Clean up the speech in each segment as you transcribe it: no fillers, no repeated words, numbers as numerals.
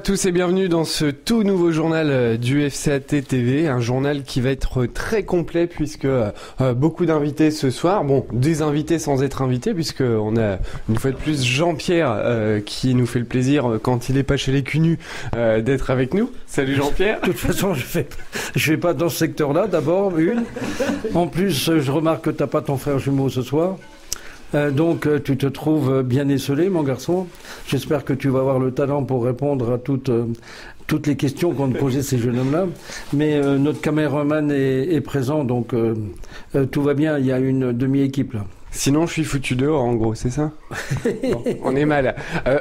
tous et bienvenue dans ce tout nouveau journal du FCAT TV, un journal qui va être très complet puisque beaucoup d'invités ce soir, bon, des invités sans être invités puisque on a une fois de plus Jean-Pierre qui nous fait le plaisir quand il est pas chez les cunus d'être avec nous. Salut Jean-Pierre. De toute façon, je vais pas dans ce secteur-là d'abord, une. En plus, je remarque que t'as pas ton frère jumeau ce soir. Donc tu te trouves bien esseulé, mon garçon. J'espère que tu vas avoir le talent pour répondre à toutes les questions qu'ont posées ces jeunes hommes-là. Mais notre caméraman est présent, donc tout va bien. Il y a une demi-équipe là. Sinon, je suis foutu dehors, en gros, c'est ça? Bon, on est mal.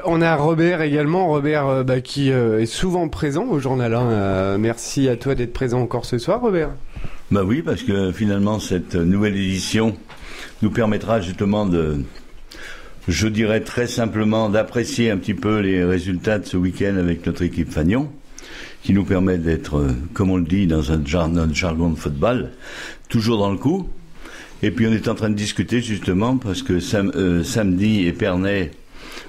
On a Robert également, Robert qui est souvent présent au journal. Merci à toi d'être présent encore ce soir, Robert. Bah oui, parce que finalement, cette nouvelle édition nous permettra justement je dirais très simplement, d'apprécier un petit peu les résultats de ce week-end avec notre équipe Fagnon, qui nous permet d'être, comme on le dit dans notre jargon de football, toujours dans le coup. Et puis on est en train de discuter justement, parce que samedi, Épernay,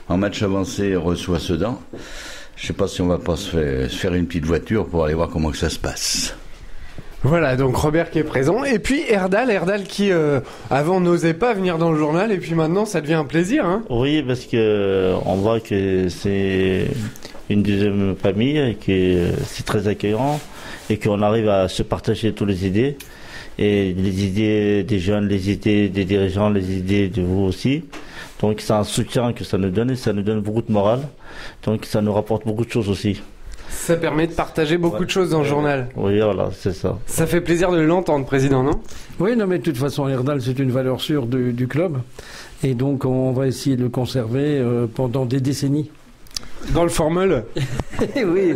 en match avancé, reçoit Sedan. Je ne sais pas si on va pas se faire une petite voiture pour aller voir comment que ça se passe. Voilà, donc Robert qui est présent. Et puis Erdal qui avant n'osait pas venir dans le journal et puis maintenant ça devient un plaisir. Hein. Oui, parce que on voit que c'est une deuxième famille, que c'est très accueillant et qu'on arrive à se partager toutes les idées. Et les idées des jeunes, les idées des dirigeants, les idées de vous aussi. Donc c'est un soutien que ça nous donne et ça nous donne beaucoup de morale. Donc ça nous rapporte beaucoup de choses aussi. Ça permet de partager beaucoup de choses dans le journal. Oui, voilà, c'est ça. Ça fait plaisir de l'entendre, Président, non? Oui, non, mais de toute façon, Erdal, c'est une valeur sûre du club. Et donc, on va essayer de le conserver pendant des décennies. Dans le formol? Oui,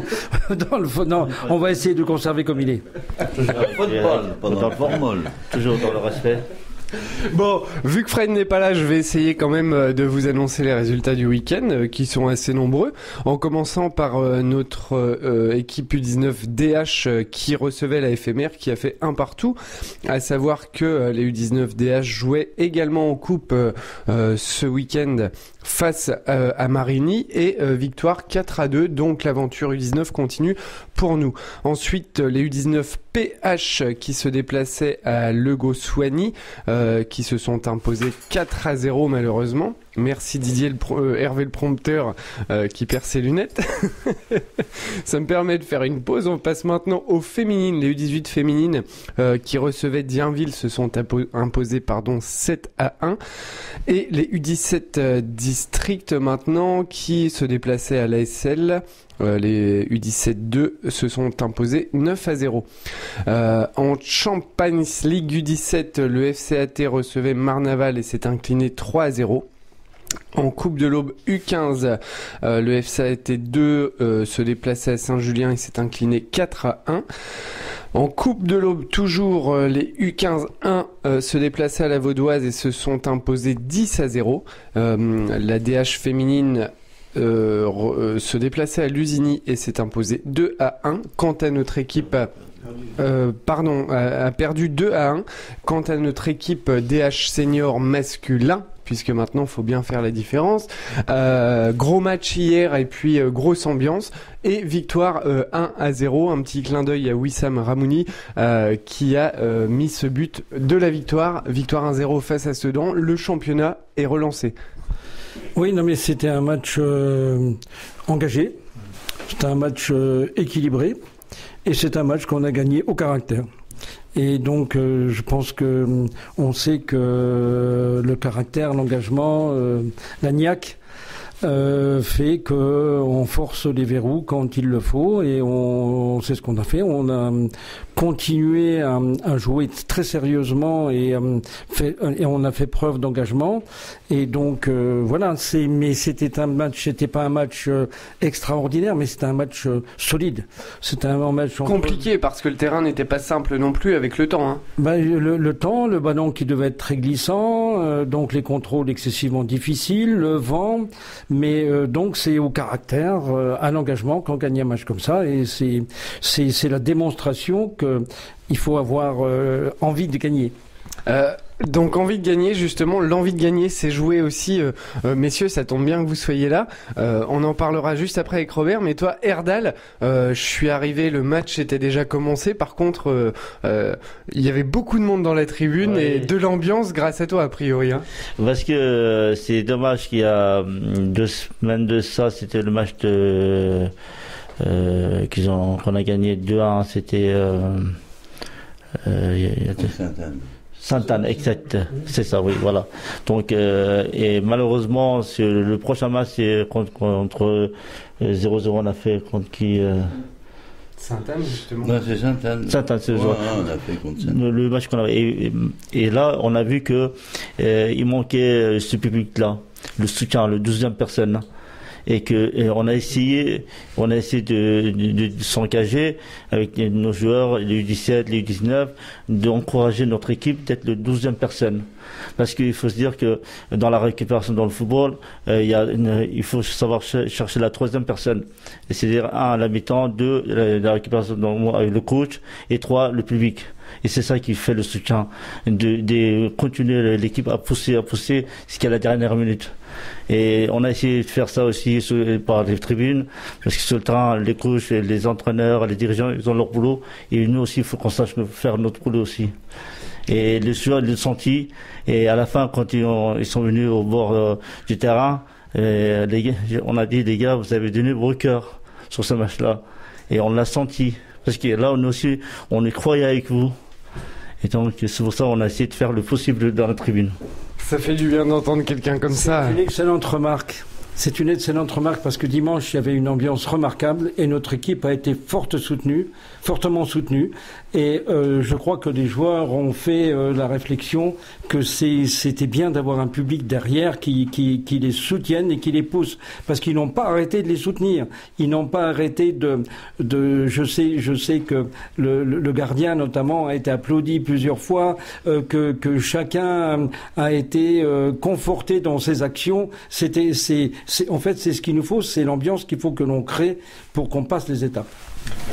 non, on va essayer de le conserver comme il est. Toujours dans le formol. Toujours dans le respect. Bon, vu que Fred n'est pas là, je vais essayer quand même de vous annoncer les résultats du week-end, qui sont assez nombreux, en commençant par notre équipe U19 DH qui recevait la FMR, qui a fait un partout, à savoir que les U19 DH jouaient également en coupe ce week-end face à Marigny, et victoire 4-2, donc l'aventure U19 continue pour nous. Ensuite, les U19 PH qui se déplaçaient à Legossoigny, qui se sont imposés 4-0 malheureusement. Merci Didier Hervé le prompteur qui perd ses lunettes. Ça me permet de faire une pause. On passe maintenant aux féminines. Les U18 féminines qui recevaient Dienville se sont imposées 7-1. Et les U17 districts maintenant qui se déplaçaient à l'ASL. Les U17-2 se sont imposés 9-0. En Champagne League U17, le FCAT recevait Marnaval et s'est incliné 3-0. En Coupe de l'Aube U15, le FCAT 2 se déplaçait à Saint-Julien et s'est incliné 4-1. En Coupe de l'Aube, toujours, les U15 1 se déplaçaient à la Vaudoise et se sont imposés 10-0. La DH féminine se déplaçait à Lusigny et s'est imposé 2-1. Quant à notre équipe a perdu 2-1. Quant à notre équipe DH senior masculin, puisque maintenant il faut bien faire la différence, gros match hier et puis grosse ambiance et victoire 1-0. Un petit clin d'œil à Wissam Ramouni qui a mis ce but de la victoire 1-0 face à Sedan. Le championnat est relancé. Oui, non, mais c'était un match engagé, c'était un match équilibré, et c'est un match qu'on a gagné au caractère. Et donc, je pense que on sait que le caractère, l'engagement, la niaque fait qu'on force les verrous quand il le faut, et on sait ce qu'on a fait. On a continué à jouer très sérieusement et on a fait preuve d'engagement. Et donc voilà, mais c'était pas un match extraordinaire, mais c'était un match solide. C'était un match compliqué parce que le terrain n'était pas simple non plus avec le temps. Hein. Le temps, le ballon qui devait être très glissant, donc les contrôles excessivement difficiles, le vent, mais donc c'est au caractère, à l'engagement qu'on gagne un match comme ça, et c'est la démonstration que il faut avoir envie de gagner. Donc envie de gagner, justement, l'envie de gagner, c'est jouer aussi. Messieurs, ça tombe bien que vous soyez là. On en parlera juste après avec Robert. Mais toi, Erdal, je suis arrivé, le match était déjà commencé. Par contre, il y avait beaucoup de monde dans la tribune et de l'ambiance grâce à toi, a priori. Hein. Parce que c'est dommage qu'il y a 2 semaines de ça, c'était le match qu'on a gagné 2-1. C'était Sainte-Anne, exact. C'est ça, oui, voilà. Donc, et malheureusement, le prochain match, c'est contre 0-0, on a fait contre qui Sainte-Anne, justement. Non, c'est Sainte-Anne. Sainte-Anne, c'est on a fait contre Sainte-Anne. Le match qu'on avait. Et là, on a vu que il manquait ce public-là, le soutien, le 12e personne. Et on a essayé de s'engager avec nos joueurs, les U17, les U19, d'encourager notre équipe d'être le 12e personne. Parce qu'il faut se dire que dans la récupération dans le football, il faut savoir chercher la 3e personne. C'est-à-dire 1 à la mi-temps, 2 la récupération avec le coach et 3 le public. Et c'est ça qui fait le soutien, de continuer l'équipe à pousser jusqu'à la dernière minute. Et on a essayé de faire ça aussi par les tribunes, parce que sur le terrain, les coachs, les entraîneurs, les dirigeants, ils ont leur boulot, et nous aussi, il faut qu'on sache faire notre boulot aussi. Et les joueurs, ils l'ont senti, et à la fin, quand ils sont venus au bord du terrain, on a dit, les gars, vous avez donné vos cœurs sur ce match-là. Et on l'a senti, parce que là, on y croyait avec vous. Et donc, c'est pour ça qu'on a essayé de faire le possible dans la tribune. Ça fait du bien d'entendre quelqu'un comme ça. C'est une excellente remarque. C'est une excellente remarque parce que dimanche, il y avait une ambiance remarquable et notre équipe a été fortement soutenue. Et je crois que les joueurs ont fait la réflexion que c'était bien d'avoir un public derrière qui les soutienne et qui les pousse. Parce qu'ils n'ont pas arrêté de les soutenir. Ils n'ont pas arrêté je sais que le gardien notamment a été applaudi plusieurs fois, que chacun a été conforté dans ses actions. En fait, c'est ce qu'il nous faut, c'est l'ambiance qu'il faut que l'on crée pour qu'on passe les étapes.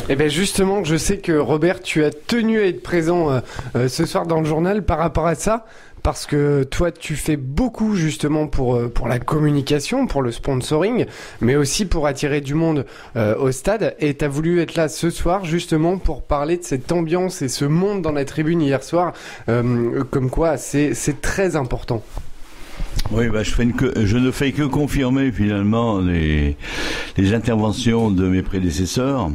Eh bien justement, je sais que Robert, tu as tenu à être présent ce soir dans le journal par rapport à ça, parce que toi, tu fais beaucoup justement pour la communication, pour le sponsoring, mais aussi pour attirer du monde au stade. Et tu as voulu être là ce soir justement pour parler de cette ambiance et ce monde dans la tribune hier soir, comme quoi c'est très important. Oui, je ne fais que confirmer finalement les interventions de mes prédécesseurs.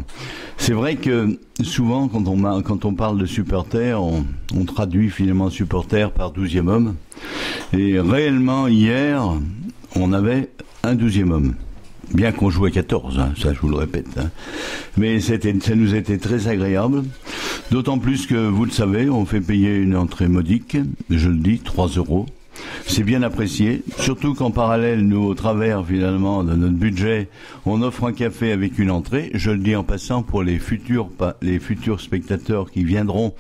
C'est vrai que souvent, quand on parle de supporters, on traduit finalement supporter par 12e homme. Et réellement, hier, on avait un 12e homme. Bien qu'on jouait 14, hein, ça je vous le répète. Hein. Mais ça nous était très agréable. D'autant plus que, vous le savez, on fait payer une entrée modique, je le dis, 3 €. C'est bien apprécié, surtout qu'en parallèle, nous, au travers finalement de notre budget, on offre un café avec une entrée. Je le dis en passant pour les futurs spectateurs qui viendront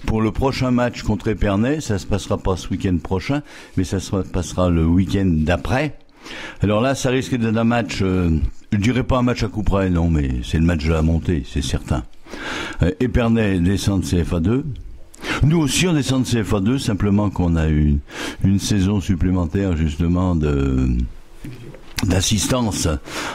pour le prochain match contre Épernay. Ça se passera pas ce week-end prochain, mais ça se passera le week-end d'après. Alors là, ça risque d'être un match, je dirais pas un match à coup près, non, mais c'est le match de la montée, c'est certain. Épernay descend de CFA 2. Nous aussi on descend de CFA 2, simplement qu'on a eu une saison supplémentaire justement d'assistance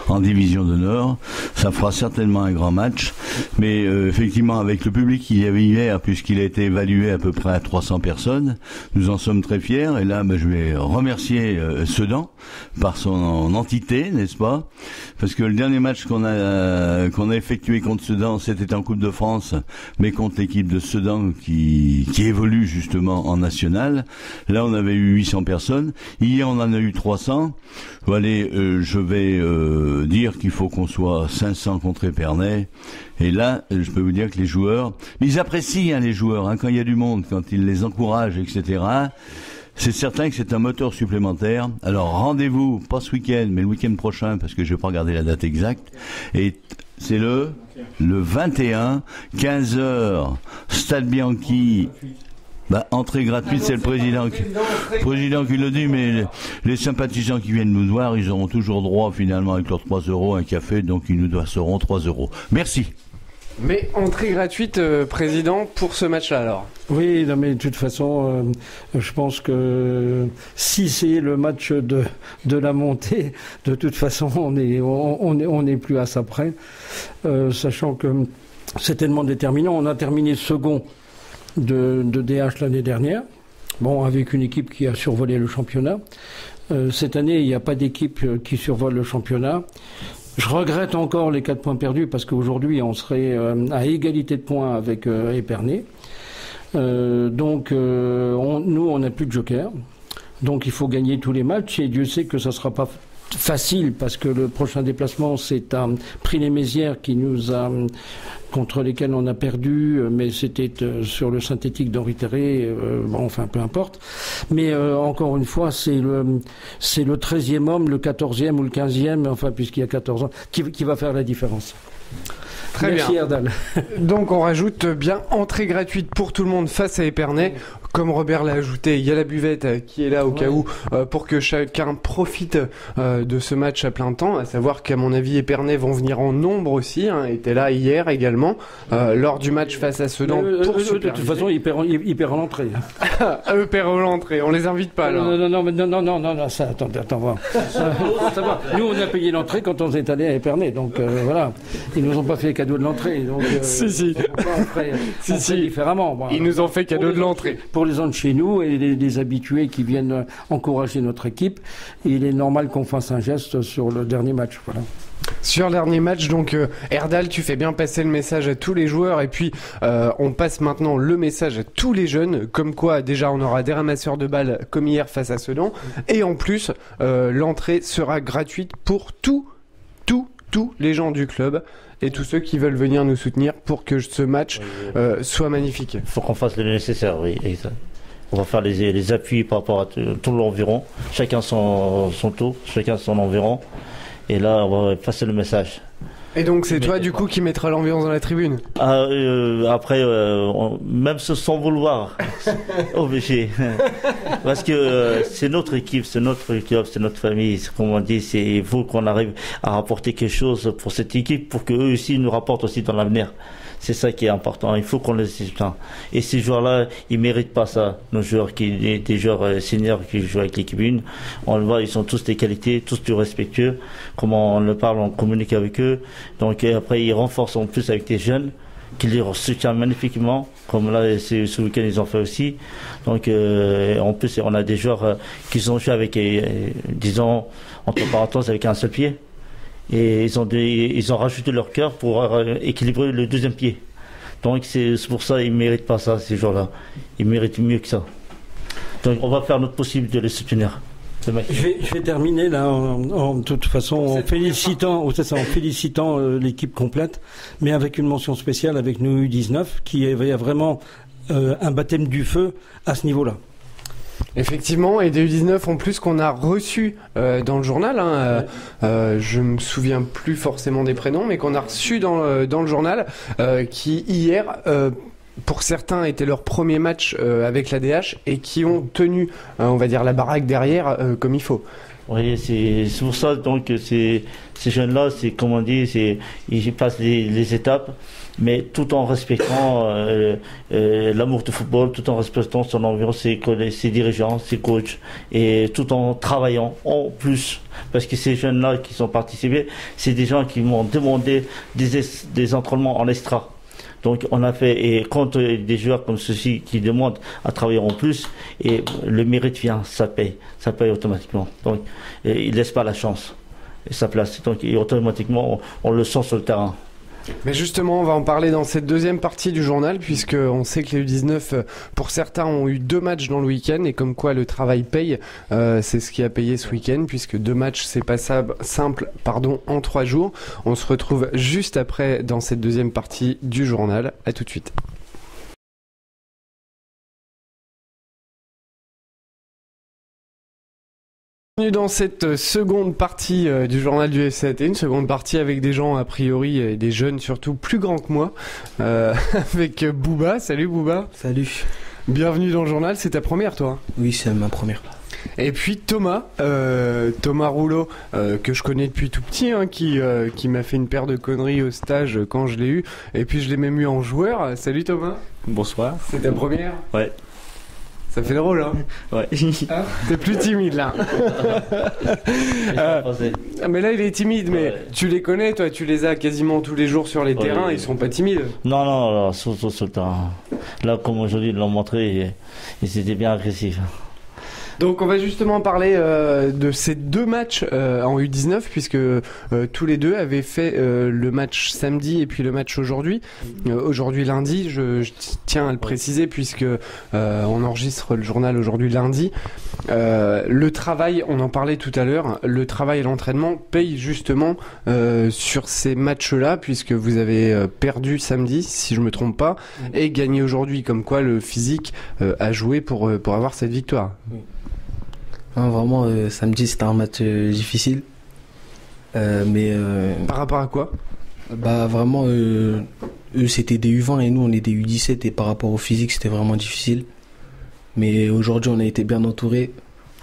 en division d'honneur. Ça fera certainement un grand match, mais effectivement avec le public qu'il y avait hier, puisqu'il a été évalué à peu près à 300 personnes, nous en sommes très fiers. Et là, je vais remercier Sedan par son entité, n'est-ce pas? Parce que le dernier match qu'on a effectué contre Sedan, c'était en Coupe de France, mais contre l'équipe de Sedan qui évolue justement en national. Là, on avait eu 800 personnes. Hier, on en a eu 300. Allez, je vais dire qu'il faut qu'on soit 500 contre Épernay. Et là, je peux vous dire que les joueurs, ils apprécient les joueurs, quand il y a du monde, quand ils les encouragent, etc. C'est certain que c'est un moteur supplémentaire. Alors rendez-vous, pas ce week-end, mais le week-end prochain, parce que je vais pas regarder la date exacte. Et c'est le 21, 15h, Stade Bianchi. Entrée gratuite, c'est le président qui le dit, mais les sympathisants qui viennent nous voir, ils auront toujours droit finalement avec leurs 3 € à un café, donc ils nous seront 3 €. Merci. Mais entrée gratuite, président, pour ce match-là alors. Oui, non, mais de toute façon, je pense que si c'est le match de la montée, de toute façon, on est plus à ça près, sachant que c'est tellement déterminant. On a terminé second de DH l'année dernière, bon, avec une équipe qui a survolé le championnat. Cette année, il n'y a pas d'équipe qui survole le championnat. Je regrette encore les 4 points perdus parce qu'aujourd'hui, on serait à égalité de points avec Épernay. Donc, nous, on n'a plus de joker. Donc, il faut gagner tous les matchs et Dieu sait que ça ne sera pas facile parce que le prochain déplacement, c'est à Prix-les-Mézières contre lesquels on a perdu, mais c'était sur le synthétique d'Henri Terré, bon, enfin peu importe. Mais encore une fois, c'est le 13e homme, le 14e ou le 15e, enfin puisqu'il y a 14 ans, qui va faire la différence. Très Merci bien. Erdal. Donc on rajoute bien entrée gratuite pour tout le monde face à Épernay. Comme Robert l'a ajouté, il y a la buvette qui est là au cas où pour que chacun profite de ce match à plein temps. À savoir qu'à mon avis, Épernay vont venir en nombre aussi. Était là hier également lors du match face à Sedan. De toute façon, il perd en entrée. Eux perdent l'entrée. On les invite pas alors. Non, ça, attends, voir. Nous, on a payé l'entrée quand on est allé à Épernay, donc voilà. Ils nous ont pas fait cadeau de l'entrée, donc. Si. On ferait différemment. Bon, ils nous ont fait cadeau de l'entrée. Pour les gens de chez nous et les habitués qui viennent encourager notre équipe, il est normal qu'on fasse un geste sur le dernier match. Voilà. Sur le dernier match, donc Erdal, tu fais bien passer le message à tous les joueurs et puis on passe maintenant le message à tous les jeunes, comme quoi déjà on aura des ramasseurs de balles comme hier face à Sedan et en plus l'entrée sera gratuite pour tous les gens du club et tous ceux qui veulent venir nous soutenir pour que ce match soit magnifique. Il faut qu'on fasse le nécessaire, oui. Exact. On va faire les appuis par rapport à tout l'environ, chacun son tour, chacun son environ. Et là, on va passer le message. Et donc c'est toi du coup qui mettras l'ambiance dans la tribune. Après, même sans vouloir, obligé. Parce que c'est notre équipe, c'est notre club, c'est notre famille. Comme on dit, il faut qu'on arrive à rapporter quelque chose pour cette équipe, pour qu'eux aussi nous rapportent aussi dans l'avenir. C'est ça qui est important. Il faut qu'on les soutienne. Et ces joueurs-là, ils méritent pas ça. Nos joueurs des joueurs seniors qui jouent avec l'équipe 1, on le voit, ils sont tous des qualités, tous du respectueux. Comment on le parle, on communique avec eux. Donc après, ils renforcent en plus avec des jeunes qui les soutiennent magnifiquement. Comme là, ce week-end, ils ont fait aussi. Donc en plus, on a des joueurs qui sont joués avec, disons, entre parenthèses, avec un seul pied. Et ils ont rajouté leur cœur pour équilibrer le deuxième pied. Donc c'est pour ça qu'ils ne méritent pas ça, ces gens-là. Ils méritent mieux que ça. Donc on va faire notre possible de les soutenir. Je vais terminer là en toute façon en félicitant l'équipe complète, mais avec une mention spéciale avec nos U19 qui avait vraiment un baptême du feu à ce niveau-là. Effectivement, et des U19 en plus qu'on a reçus dans le journal. Je me souviens plus forcément des prénoms, mais qu'on a reçus dans le journal, qui hier, pour certains, était leur premier match avec la DH et qui ont tenu, on va dire, la baraque derrière comme il faut. Oui, c'est pour ça donc ces jeunes-là, c'est comme on dit, ils passent les étapes, mais tout en respectant l'amour du football, tout en respectant son environnement, ses dirigeants, ses coachs, et tout en travaillant en plus. Parce que ces jeunes-là qui sont participés, c'est des gens qui m'ont demandé des entraînements en extra. Donc on a fait, et quand des joueurs comme ceux-ci qui demandent à travailler en plus, et le mérite vient, ça paye automatiquement. Donc ils ne laissent pas la chance et sa place. Donc et automatiquement on le sent sur le terrain. Mais justement, on va en parler dans cette deuxième partie du journal, puisqu'on sait que les U19, pour certains, ont eu 2 matchs dans le week-end, et comme quoi le travail paye, c'est ce qui a payé ce week-end, puisque 2 matchs, c'est pas simple, en 3 jours. On se retrouve juste après dans cette deuxième partie du journal. À tout de suite. Bienvenue dans cette seconde partie du journal du FC Athènes, une seconde partie avec des gens a priori et des jeunes surtout plus grands que moi, avec Bouba. Salut Bouba. Salut. Bienvenue dans le journal, c'est ta première toi? Oui, c'est ma première. Et puis Thomas Rouleau, que je connais depuis tout petit, hein, qui m'a fait une paire de conneries au stage quand je l'ai eu, et puis je l'ai même eu en joueur. Salut Thomas. Bonsoir. C'est ta première? Ouais. Ça fait drôle, hein? Ouais. Ah, t'es plus timide là. Mais là il est timide, mais tu les connais, toi, tu les as quasiment tous les jours sur les terrains, ils sont pas timides? Non, surtout sur le terrain. Là, comme aujourd'hui, ils l'ont montré, ils étaient bien agressifs. Donc on va justement parler de ces deux matchs en U19, puisque tous les deux avaient fait le match samedi et puis le match aujourd'hui. Aujourd'hui lundi, je tiens à le préciser, puisque on enregistre le journal aujourd'hui lundi. Le travail, on en parlait tout à l'heure, le travail et l'entraînement payent justement sur ces matchs-là, puisque vous avez perdu samedi, si je me trompe pas, et gagné aujourd'hui, comme quoi le physique a joué pour avoir cette victoire. Non, vraiment, samedi c'était un match difficile. Mais par rapport à quoi? Bah vraiment, eux c'était des U20 et nous on est des U17, et par rapport au physique c'était vraiment difficile. Mais aujourd'hui on a été bien entourés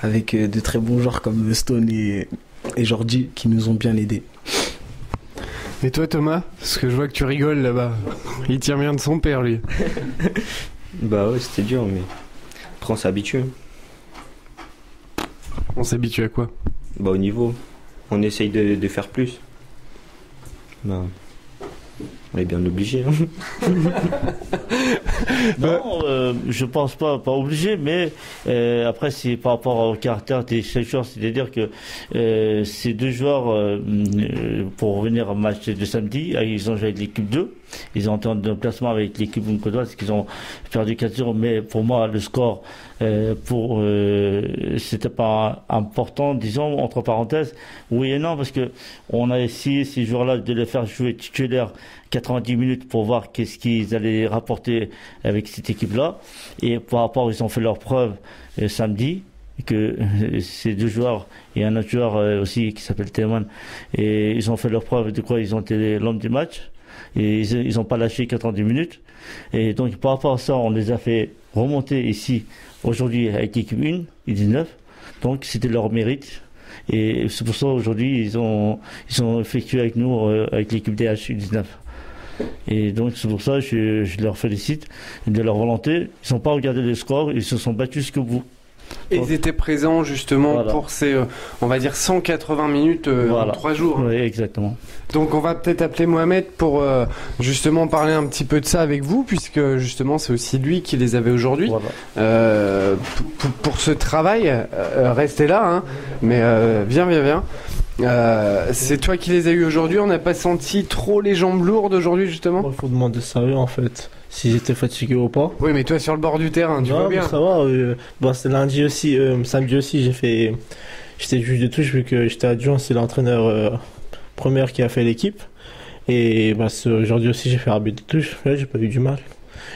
avec de très bons joueurs comme Stone et Jordi qui nous ont bien aidés. Et toi Thomas? Parce que je vois que tu rigoles là-bas. Il tient bien de son père lui. Bah ouais, c'était dur, mais après on s'est habitué. On s'habitue à quoi? Bah au niveau, on essaye de faire plus. Bah, on est bien obligé. Hein. Non, je pense pas obligé, mais après c'est par rapport au caractère des joueurs, c'est-à-dire que ces deux joueurs, pour revenir au match de samedi, ils ont joué avec l'équipe 2. Ils ont été en déplacement avec l'équipe muncodoise, qu'ils ont perdu 4-0, mais pour moi, le score, c'était pas important, disons, entre parenthèses. Oui et non, parce que on a essayé ces joueurs-là de les faire jouer titulaires 90 minutes pour voir qu'est-ce qu'ils allaient rapporter avec cette équipe-là. Et par rapport, ils ont fait leur preuve samedi, que ces deux joueurs et un autre joueur aussi qui s'appelle Théman, et ils ont fait leur preuve de quoi ils ont été l'homme du match. Et ils n'ont pas lâché 90 minutes. Et donc, par rapport à ça, on les a fait remonter ici, aujourd'hui, avec l'équipe 1, U19. Donc, c'était leur mérite. Et c'est pour ça, aujourd'hui, ils ont effectué avec nous, avec l'équipe DH U19. Et donc, c'est pour ça, je leur félicite de leur volonté. Ils n'ont pas regardé les scores, ils se sont battus jusqu'au bout. Et ils étaient présents justement pour ces, on va dire, 180 minutes en 3 jours. Oui, exactement. Donc on va peut-être appeler Mohamed pour justement parler un petit peu de ça avec vous, puisque justement c'est aussi lui qui les avait aujourd'hui. Voilà. Pour ce travail, restez là, hein, mais viens. C'est toi qui les as eu aujourd'hui. On n'a pas senti trop les jambes lourdes aujourd'hui justement? Il faut demander ça à eux en fait, s'ils étaient fatigués ou pas. Oui, mais toi sur le bord du terrain, tu vois bien. Ça va. C'est lundi aussi, samedi aussi, j'étais juge de touche vu que j'étais adjoint, c'est l'entraîneur première qui a fait l'équipe. Et aujourd'hui aussi j'ai fait arbitre de touche. Là j'ai pas eu du mal.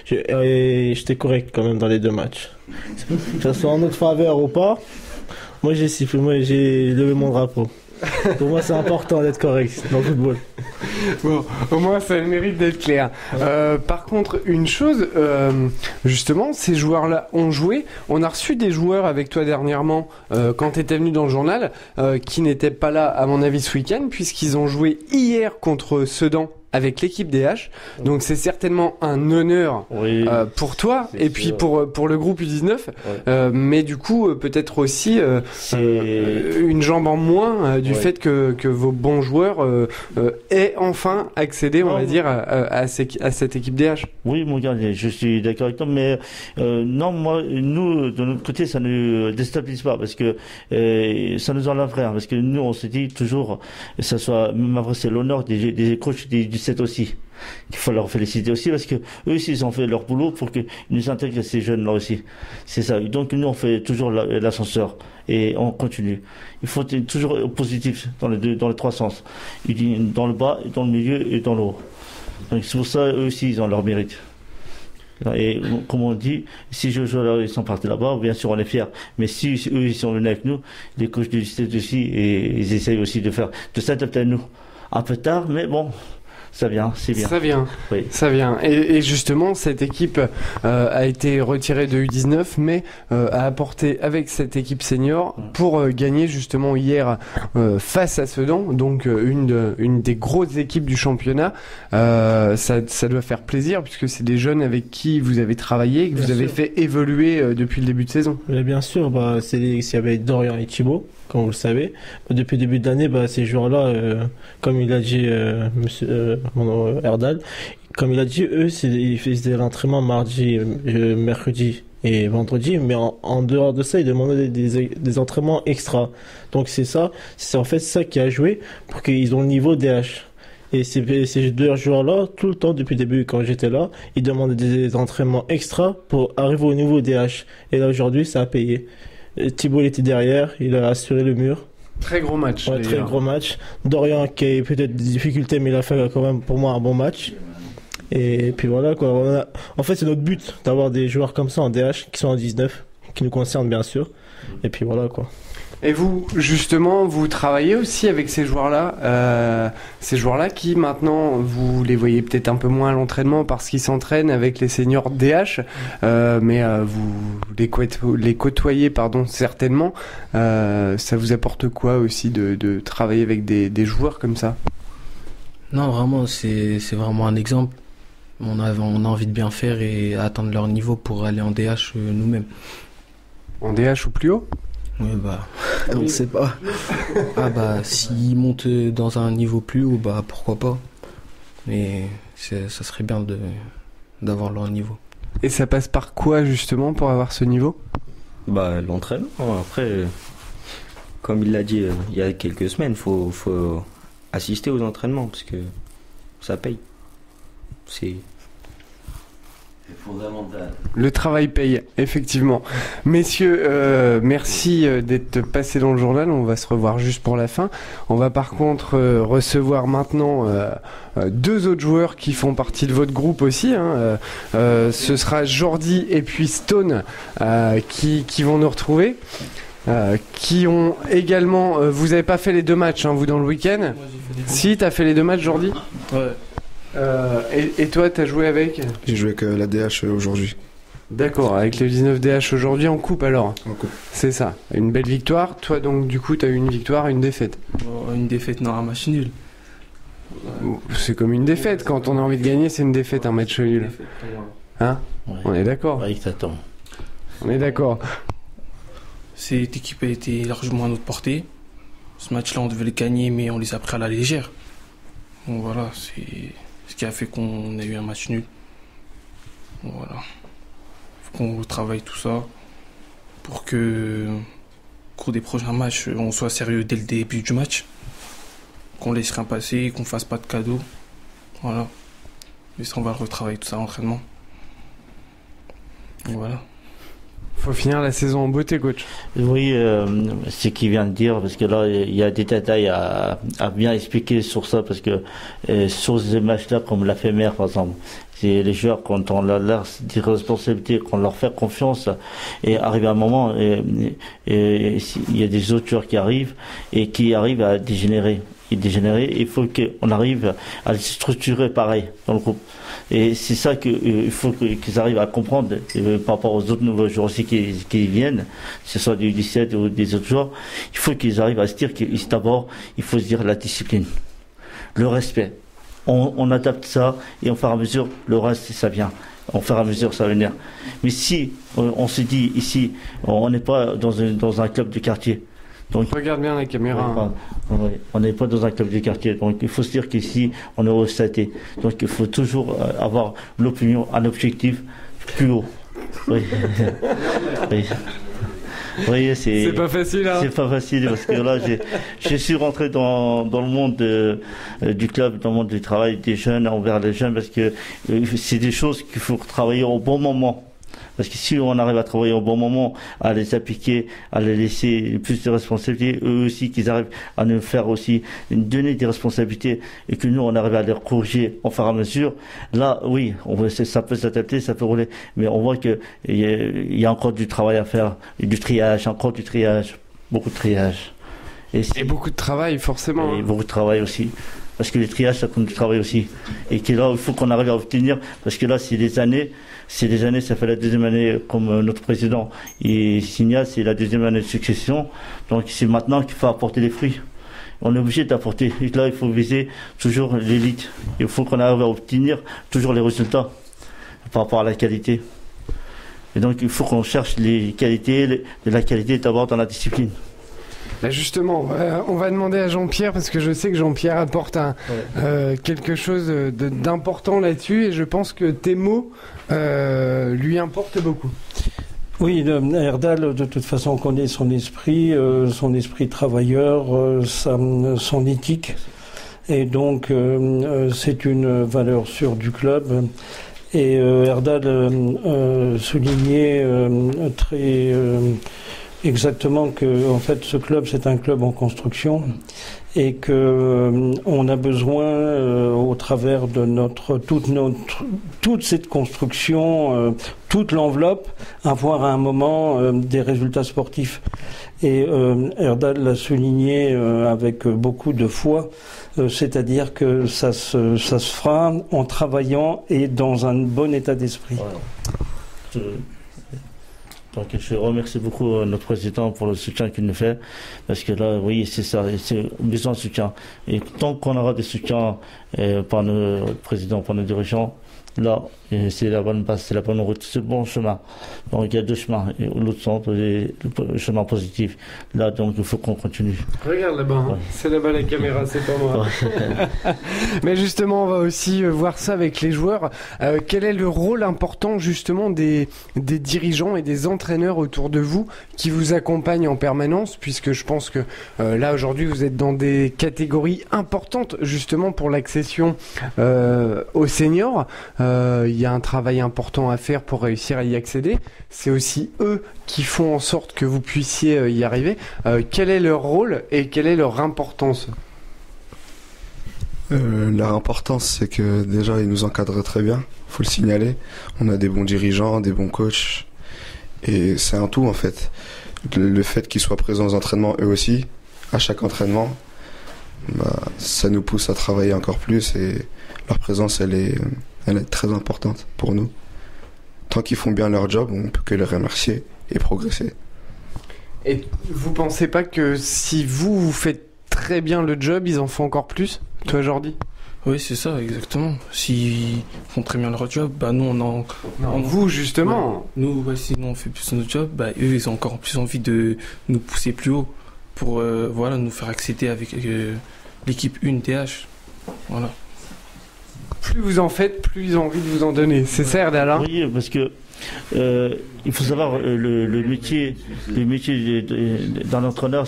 J'étais correct quand même dans les deux matchs. Que ce soit en notre faveur ou pas, moi j'ai sifflé, moi j'ai levé mon drapeau. Pour moi, c'est important d'être correct dans le football. Bon, au moins, ça a le mérite d'être clair. Par contre, une chose, justement, ces joueurs-là ont joué. On a reçu des joueurs avec toi dernièrement, quand tu étais venu dans le journal, qui n'étaient pas là, à mon avis, ce week-end, puisqu'ils ont joué hier contre Sedan avec l'équipe DH. Donc c'est certainement un honneur pour toi et puis pour le groupe U19, mais du coup peut-être aussi une jambe en moins du fait que vos bons joueurs aient enfin accédé, on va dire, à cette équipe DH. Oui, mon gars, je suis d'accord avec toi, mais non, nous de notre côté, ça ne déstabilise pas parce que ça nous enlève rien, parce que nous on se dit toujours, ça soit même après c'est l'honneur des coachs du 7 aussi. Il faut leur féliciter aussi parce que eux aussi ils ont fait leur boulot pour qu'ils nous intègrent ces jeunes là aussi. C'est ça. Donc nous on fait toujours l'ascenseur et on continue. Il faut être toujours positif dans les trois sens. Dans le bas, dans le milieu et dans le haut. Donc c'est pour ça eux aussi ils ont leur mérite. Et comme on dit, si ils sont partis là-bas, bien sûr on est fiers. Mais si eux ils sont venus avec nous, les coachs du lycée aussi, et ils essayent aussi de s'adapter à nous. Un peu tard, mais bon, Ça vient, c'est bien. Ça vient, Oui. ça vient. Et justement, cette équipe a été retirée de U19, mais a apporté avec cette équipe senior pour gagner justement hier face à Sedan, donc une des grosses équipes du championnat. Ça doit faire plaisir puisque c'est des jeunes avec qui vous avez travaillé et que vous avez fait évoluer depuis le début de saison. Mais bien sûr, il y avait Dorian et Thibaut, comme vous le savez. Depuis le début de l'année, ces joueurs-là, comme il a dit monsieur Erdal, comme il a dit, eux, ils faisaient l'entraînement mardi, mercredi et vendredi, mais en dehors de ça, ils demandaient des entraînements extra. Donc c'est en fait ça qui a joué pour qu'ils ont le niveau DH. Et ces deux joueurs-là, tout le temps depuis le début, quand j'étais là, ils demandaient des entraînements extra pour arriver au niveau DH. Et là aujourd'hui, ça a payé. Thibaut il était derrière, il a assuré le mur. Très gros match. Ouais, très gros match. Dorian qui a peut-être des difficultés, mais il a fait quand même pour moi un bon match. Et puis voilà quoi. En fait, c'est notre but d'avoir des joueurs comme ça en DH qui sont en 19, qui nous concernent bien sûr. Et puis voilà quoi. Et vous, justement, vous travaillez aussi avec ces joueurs-là qui maintenant, vous les voyez peut-être un peu moins à l'entraînement parce qu'ils s'entraînent avec les seniors DH, mais vous les côtoyez, certainement. Ça vous apporte quoi aussi de travailler avec des joueurs comme ça? Non, vraiment, c'est vraiment un exemple. On a envie de bien faire et atteindre leur niveau pour aller en DH nous-mêmes. En DH ou plus haut? Oui, on ne sait pas. S'ils montent dans un niveau plus haut, pourquoi pas. Mais ça serait bien d'avoir leur niveau. Et ça passe par quoi justement pour avoir ce niveau? L'entraînement. Après, comme il l'a dit il y a quelques semaines, faut assister aux entraînements parce que ça paye. C'est fondamental. Le travail paye, effectivement. Messieurs, merci d'être passés dans le journal. On va se revoir juste pour la fin. On va par contre recevoir maintenant deux autres joueurs qui font partie de votre groupe aussi. Ce sera Jordi et puis Stone qui vont nous retrouver. Qui ont également... vous n'avez pas fait les deux matchs, vous, dans le week-end? Si, t'as fait les deux matchs, Jordi? Ouais. Et toi, t'as joué avec? J'ai joué avec la DH aujourd'hui. D'accord, avec le 19 DH aujourd'hui en coupe alors? En coupe. C'est ça, une belle victoire. Toi donc du coup t'as eu une victoire et une défaite? Une défaite, non, un match nul. C'est comme une défaite, quand on a envie de gagner c'est une défaite, un match nul. Hein? Ouais. On est d'accord? Oui, t'attends. On est d'accord. Cette équipe a été largement à notre portée. Ce match-là on devait le gagner mais on les a pris à la légère. Donc voilà, c'est ce qui a fait qu'on a eu un match nul. Donc voilà. Faut qu'on retravaille tout ça pour que au cours des prochains matchs, on soit sérieux dès le début du match. Qu'on laisse rien passer, qu'on fasse pas de cadeaux. Voilà. Et ça, on va retravailler tout ça à l'entraînement. Donc voilà. Faut finir la saison en beauté, coach. Oui, ce qu'il vient de dire, parce que là, il y a des détails à bien expliquer sur ça, parce que sur ces matchs-là, comme l'a fait Maire, par exemple, c'est les joueurs, quand on leur des responsabilités, qu'on leur fait confiance, et arrive à un moment, et il y a des autres joueurs qui arrivent, et qui arrivent à dégénérer. Il faut qu'on arrive à les structurer pareil dans le groupe. Et c'est ça qu'il faut qu'ils arrivent à comprendre par rapport aux autres nouveaux joueurs aussi qui viennent, que ce soit du 17 ou des autres joueurs. Il faut qu'ils arrivent à se dire d'abord, il faut se dire la discipline, le respect. On adapte ça et au fur et à mesure, le reste, ça vient. Au fur et à mesure, ça va venir. Mais si on se dit ici, on n'est pas dans un club de quartier. Donc, regarde bien la caméra. On n'est pas dans un club de quartier, donc il faut se dire qu'ici on est au SAT. Donc il faut toujours avoir l'opinion, un objectif plus haut. Oui. Oui. Vous voyez, c'est pas facile. C'est pas facile parce que là, je suis rentré dans le monde du club, dans le monde du travail des jeunes envers les jeunes, parce que c'est des choses qu'il faut travailler au bon moment. Parce que si on arrive à travailler au bon moment, à les appliquer, à les laisser plus de responsabilités, eux aussi, qu'ils arrivent à nous faire aussi, donner des responsabilités, et que nous, on arrive à les corriger au fur et à mesure, là, oui, ça peut s'adapter, ça peut rouler, mais on voit qu'il y a encore du travail à faire, encore du triage, beaucoup de triage. Et beaucoup de travail, forcément. Et beaucoup de travail aussi. parce que les triages, ça compte du travail aussi. Et que là, il faut qu'on arrive à obtenir, parce que là, c'est des années, ça fait la deuxième année, comme notre président, il signale, c'est la deuxième année de succession. Donc, c'est maintenant qu'il faut apporter les fruits. On est obligé d'apporter. Et là, il faut viser toujours l'élite. Il faut qu'on arrive à obtenir toujours les résultats par rapport à la qualité. Et donc, il faut qu'on cherche les qualités, la qualité d'abord dans la discipline. Là justement, on va demander à Jean-Pierre, parce que je sais que Jean-Pierre apporte quelque chose d'important là-dessus, et je pense que tes mots lui importent beaucoup. Oui, Erdal, de toute façon, on connaît son esprit travailleur, son éthique, et donc c'est une valeur sûre du club. Et Erdal soulignait très exactement que en fait ce club c'est un club en construction et que on a besoin au travers de toute cette construction, toute l'enveloppe, avoir à un moment des résultats sportifs. Et Erdal l'a souligné avec beaucoup de foi, c'est-à-dire que ça se fera en travaillant et dans un bon état d'esprit. Ouais. Donc je remercie beaucoup notre président pour le soutien qu'il nous fait, parce que là, oui, c'est ça, c'est besoin de soutien. Et tant qu'on aura des soutiens par nos présidents, par nos dirigeants, là, c'est la bonne base, c'est la bonne route, c'est le bon chemin. Donc il y a deux chemins, l'autre sens, le chemin positif. Là, donc il faut qu'on continue. Regarde là-bas, hein. C'est là-bas la caméra, c'est pas moi. Mais justement, on va aussi voir ça avec les joueurs. Quel est le rôle important justement des dirigeants et des entraîneurs autour de vous qui vous accompagnent en permanence, puisque je pense que là aujourd'hui vous êtes dans des catégories importantes justement pour l'accession aux seniors. Il y a un travail important à faire pour réussir à y accéder. C'est aussi eux qui font en sorte que vous puissiez y arriver. Quel est leur rôle et quelle est leur importance ? Leur importance, c'est que déjà, ils nous encadrent très bien, faut le signaler. On a des bons dirigeants, des bons coachs, et c'est un tout en fait. Le fait qu'ils soient présents aux entraînements, eux aussi, à chaque entraînement, ça nous pousse à travailler encore plus, et leur présence, elle est très importante pour nous. Tant qu'ils font bien leur job, on peut que les remercier et progresser. Et vous pensez pas que si vous faites très bien le job, ils en font encore plus, toi Jordi ? Oui, c'est ça, exactement. S'ils font très bien leur job, nous on vous justement. Nous, si nous on fait plus notre job, eux ils ont encore plus envie de nous pousser plus haut pour nous faire accéder avec l'équipe 1 DH. Voilà. Plus vous en faites, plus ils ont envie de vous en donner. C'est ça, Erdal, hein ? Oui, parce que il faut savoir le métier d'un entraîneur,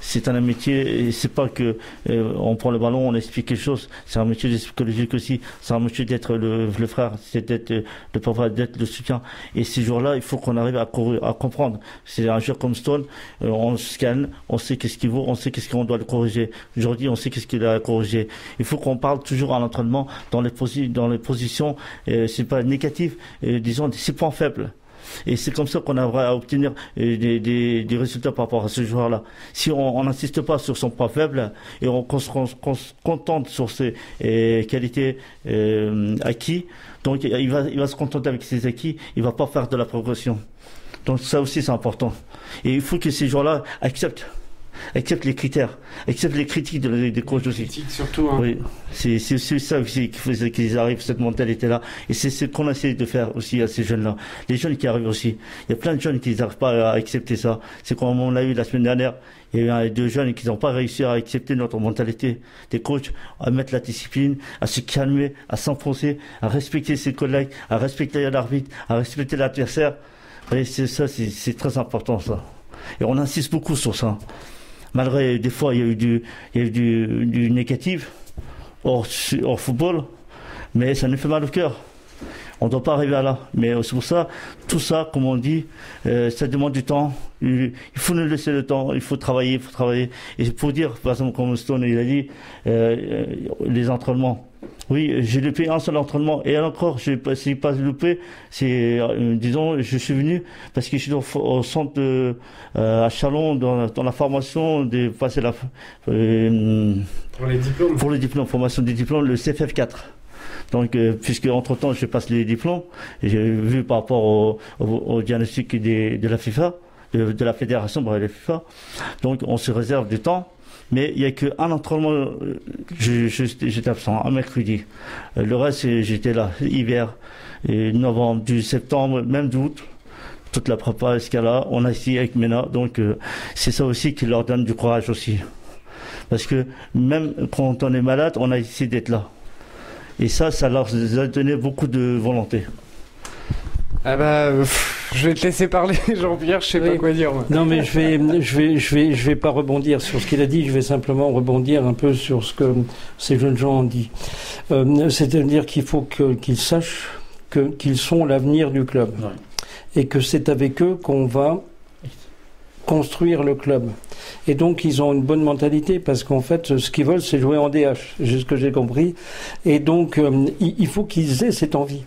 c'est un métier, et c'est pas que on prend le ballon, on explique quelque chose. C'est un métier psychologique aussi. C'est un métier d'être le frère, c'est d'être le papa, d'être le soutien. Et ces jours-là, il faut qu'on arrive à comprendre. C'est un jeu comme Stone, on se calme, on sait qu'est-ce qu'il vaut, on sait qu'est-ce qu'on doit le corriger. Aujourd'hui, on sait qu'est-ce qu'il a à corriger. Il faut qu'on parle toujours à l'entraînement dans les positions, c'est pas négatif, disons ses points faibles. Et c'est comme ça qu'on arrivera à obtenir des résultats par rapport à ce joueur-là. Si on n'insiste pas sur son point faible et qu'on se contente sur ses qualités acquis, donc il va se contenter avec ses acquis, il va pas faire de la progression. Donc ça aussi c'est important. Et il faut que ces joueurs-là acceptent les critères, acceptent les critiques des coachs aussi. Critiques surtout, hein. Oui, c'est ça aussi qui faisait qu'ils arrivent, cette mentalité-là. Et c'est ce qu'on essaie de faire aussi à ces jeunes-là. Les jeunes qui arrivent aussi. Il y a plein de jeunes qui n'arrivent pas à accepter ça. C'est comme on l'a eu la semaine dernière. Il y a eu deux jeunes qui n'ont pas réussi à accepter notre mentalité des coachs, à mettre la discipline, à se calmer, à s'enfoncer, à respecter ses collègues, à respecter l'arbitre, à respecter l'adversaire. Et c'est très important, ça. Et on insiste beaucoup sur ça. Malgré des fois il y a eu du négatif hors football, mais ça nous fait mal au cœur. On ne doit pas arriver à là. Mais c'est pour ça, tout ça, comme on dit, ça demande du temps. Il faut nous laisser le temps, il faut travailler. Et pour dire, par exemple, comme Stone il a dit, les entraînements, Oui, j'ai loupé un seul entraînement. Et encore, c'est pas loupé, c'est, disons, je suis venu parce que je suis au centre à Chalon, dans la formation de passer pour les diplômes. Pour les diplômes, formation des diplômes, le CFF4. Donc, puisque entre-temps, je passe les diplômes, j'ai vu par rapport au diagnostic de la FIFA, de la fédération, de la FIFA. Donc, on se réserve du temps. Mais il n'y a qu'un entraînement, j'étais absent, un mercredi. Le reste, j'étais là, hiver, et novembre, du septembre, même d'août. Toute la prépa, ce cas-là, on a ici avec Mena. Donc, c'est ça aussi qui leur donne du courage aussi. Parce que même quand on est malade, on a essayé d'être là. Et ça leur a donné beaucoup de volonté. Ah bah, je vais te laisser parler, Jean-Pierre, je sais pas quoi dire. Moi. Non, mais je vais pas rebondir sur ce qu'il a dit. Je vais simplement rebondir un peu sur ce que ces jeunes gens ont dit. C'est-à-dire qu'il faut qu'ils sachent qu'ils sont l'avenir du club. Ouais. Et que c'est avec eux qu'on va construire le club. Et donc, ils ont une bonne mentalité parce qu'en fait, ce qu'ils veulent, c'est jouer en DH. C'est ce que j'ai compris. Et donc, il faut qu'ils aient cette envie.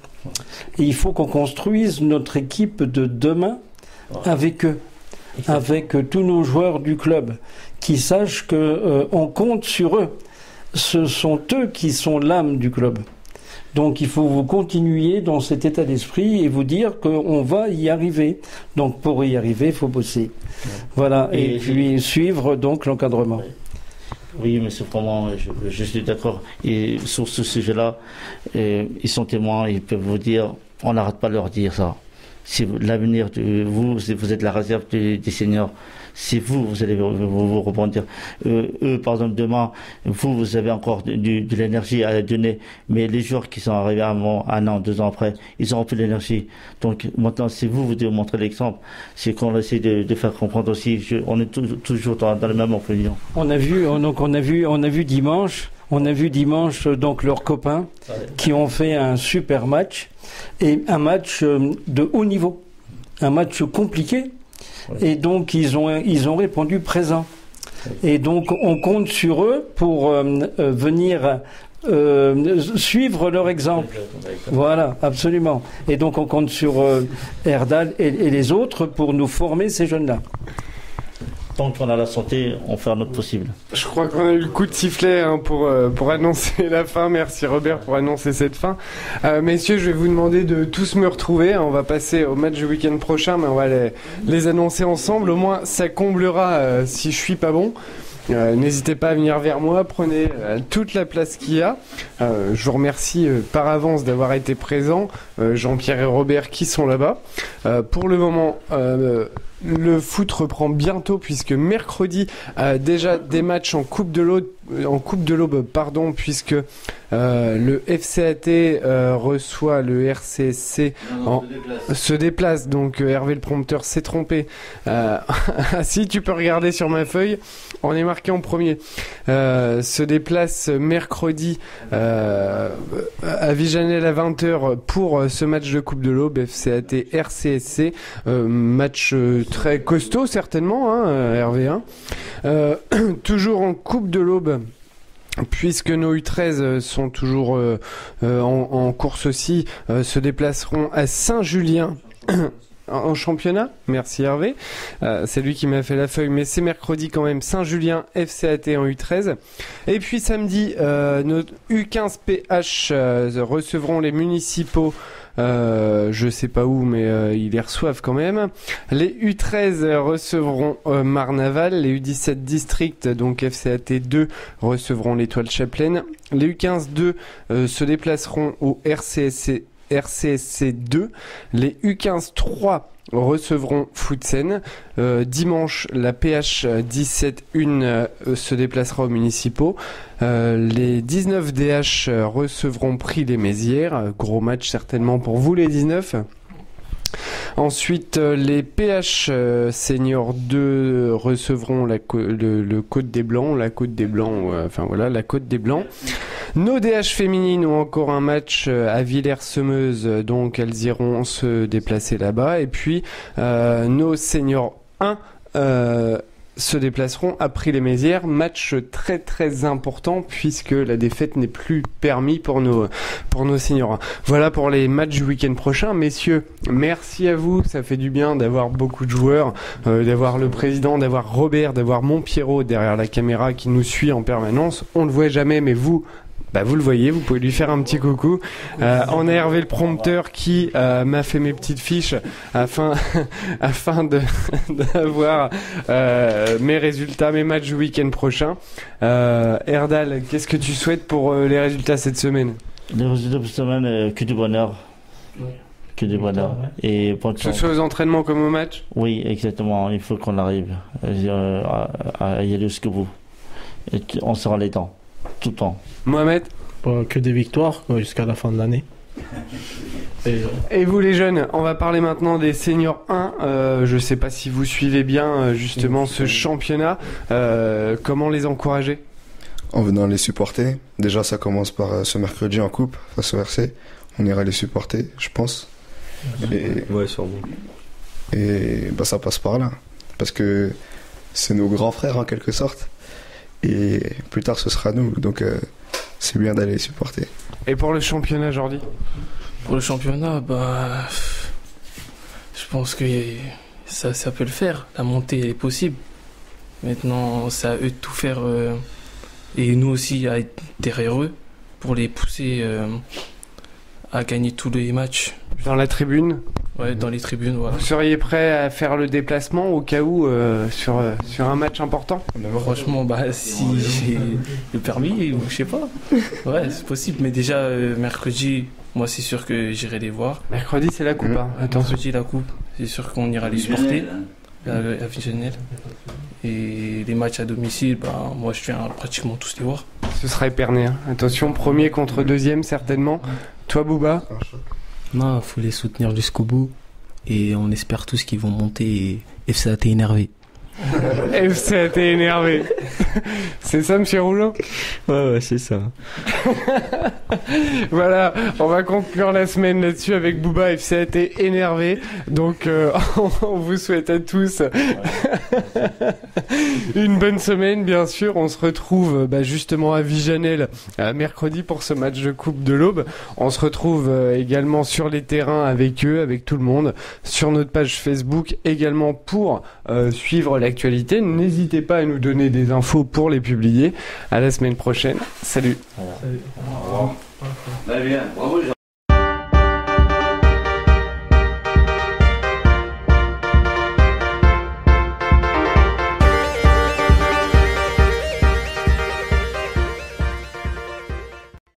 Et il faut qu'on construise notre équipe de demain avec eux, avec tous nos joueurs du club, qui sachent qu'on compte sur eux. Ce sont eux qui sont l'âme du club. Donc il faut vous continuer dans cet état d'esprit et vous dire qu'on va y arriver. Donc pour y arriver, il faut bosser. Voilà, et puis suivre donc l'encadrement. Oui, mais c'est vraiment, je suis d'accord. Et sur ce sujet-là, ils sont témoins, ils peuvent vous dire, on n'arrête pas de leur dire ça. C'est l'avenir de vous êtes la réserve des seniors. C'est vous allez vous rebondir. Eux, par exemple, demain, vous avez encore de l'énergie à donner, mais les joueurs qui sont arrivés avant, 1 an, 2 ans après, ils auront plus d'énergie. Donc maintenant, c'est vous devez montrer l'exemple. C'est qu'on essaie de faire comprendre aussi. On est toujours dans le même opinion. On a vu dimanche. Donc leurs copains qui ont fait un super match et un match de haut niveau, un match compliqué. Et donc ils ont répondu présent. Et donc on compte sur eux pour venir suivre leur exemple. Voilà, absolument. Et donc on compte sur Erdal et les autres pour nous former ces jeunes-là. Tant qu'on a la santé, on fait notre possible. Je crois qu'on a eu le coup de sifflet pour annoncer la fin. Merci Robert pour annoncer cette fin. Messieurs, je vais vous demander de tous me retrouver. On va passer au match du week-end prochain, mais on va les annoncer ensemble. Au moins, ça comblera si je suis pas bon. N'hésitez pas à venir vers moi, prenez toute la place qu'il y a. Je vous remercie par avance d'avoir été présents, Jean-Pierre et Robert qui sont là-bas. Pour le moment, le foot reprend bientôt puisque mercredi déjà des matchs en Coupe de l'Aube, puisque le FCAT reçoit le RCSC se déplace. Donc Hervé le prompteur s'est trompé. Si tu peux regarder sur ma feuille, on est marqué en premier. Se déplace mercredi à Viganel à 20h pour ce match de Coupe de l'Aube, FCAT RCSC. Match très costaud certainement, Hervé. Toujours en Coupe de l'Aube, puisque nos U13 sont toujours en course aussi, se déplaceront à Saint-Julien en championnat. Merci Hervé, c'est lui qui m'a fait la feuille, mais c'est mercredi quand même. Saint-Julien FCAT en U13. Et puis samedi, nos U15 PH recevront les municipaux. Je sais pas où, mais ils les reçoivent quand même. Les U13 recevront Marnaval. Les U17 District, donc FCAT 2, recevront l'Étoile Chapelaine. Les U15 2 se déplaceront au RCSC 2. Les U15 3 recevront Footsen. Dimanche, la PH 17-1 se déplacera aux municipaux. Les 19 DH recevront Prix les Mézières. Gros match certainement pour vous les 19. Ensuite, les PH Senior 2 recevront le Côte des Blancs, la Côte des Blancs, la Côte des Blancs. Nos DH féminines ont encore un match à Villers-Semeuse, donc elles iront se déplacer là-bas. Et puis, nos Senior 1 se déplaceront à Prix-les-Mézières. Match très très important puisque la défaite n'est plus permis pour nos seniors. Voilà pour les matchs du week-end prochain. Messieurs, merci à vous. Ça fait du bien d'avoir beaucoup de joueurs, d'avoir le président, d'avoir Robert, d'avoir Montpierrot derrière la caméra qui nous suit en permanence. On le voit jamais, mais vous le voyez, vous pouvez lui faire un petit coucou. On a Hervé le prompteur qui m'a fait mes petites fiches afin d'avoir mes résultats, mes matchs du week-end prochain. Erdal, qu'est-ce que tu souhaites pour les résultats cette semaine? Les résultats de cette semaine, que du bonheur. Oui. Que du bonheur. Ouais. Et que ce soit aux entraînements comme au match? Oui, exactement. Il faut qu'on arrive à y aller jusqu'au bout. Et on sera les temps. Tout le temps. Mohamed? Que des victoires jusqu'à la fin de l'année. Et vous les jeunes, on va parler maintenant des seniors 1. Je sais pas si vous suivez bien justement ce championnat. Comment les encourager? En venant les supporter. Déjà ça commence par ce mercredi en coupe face au RC. On ira les supporter, je pense. Ouais, sûrement. Et ça passe par là. Parce que c'est nos grands frères en quelque sorte. Et plus tard ce sera nous, donc c'est bien d'aller les supporter. Et pour le championnat, Jordi? Pour le championnat, je pense que ça peut le faire. La montée elle est possible. Maintenant, c'est à eux de tout faire et nous aussi à être derrière eux pour les pousser à gagner tous les matchs. Dans la tribune? Ouais, dans les tribunes, voilà. Vous seriez prêt à faire le déplacement au cas où sur un match important? Franchement, si j'ai le permis, ou je sais pas. Ouais, c'est possible. Mais déjà, mercredi, moi, c'est sûr que j'irai les voir. Mercredi, c'est la coupe, hein. Attention. Mercredi, la coupe. C'est sûr qu'on ira les supporter. À Visionnel. Et les matchs à domicile, moi, je viens pratiquement tous les voir. Ce sera Épernay, hein. Attention, premier contre deuxième, certainement. Toi, Bouba? Non, faut les soutenir jusqu'au bout. Et on espère tous qu'ils vont monter et FCAT énervé. FCAT énervé. C'est ça, monsieur Rouleau? Ouais, c'est ça. Voilà, on va conclure la semaine là-dessus avec Bouba FCAT énervé. Donc, on vous souhaite à tous une bonne semaine, bien sûr. On se retrouve justement à Vijanel mercredi pour ce match de Coupe de l'Aube. On se retrouve également sur les terrains avec eux, avec tout le monde, sur notre page Facebook également pour suivre l'actualité. N'hésitez pas à nous donner des infos pour les publier. À la semaine prochaine. Salut. Salut. Au revoir. Bien, bravo Jean.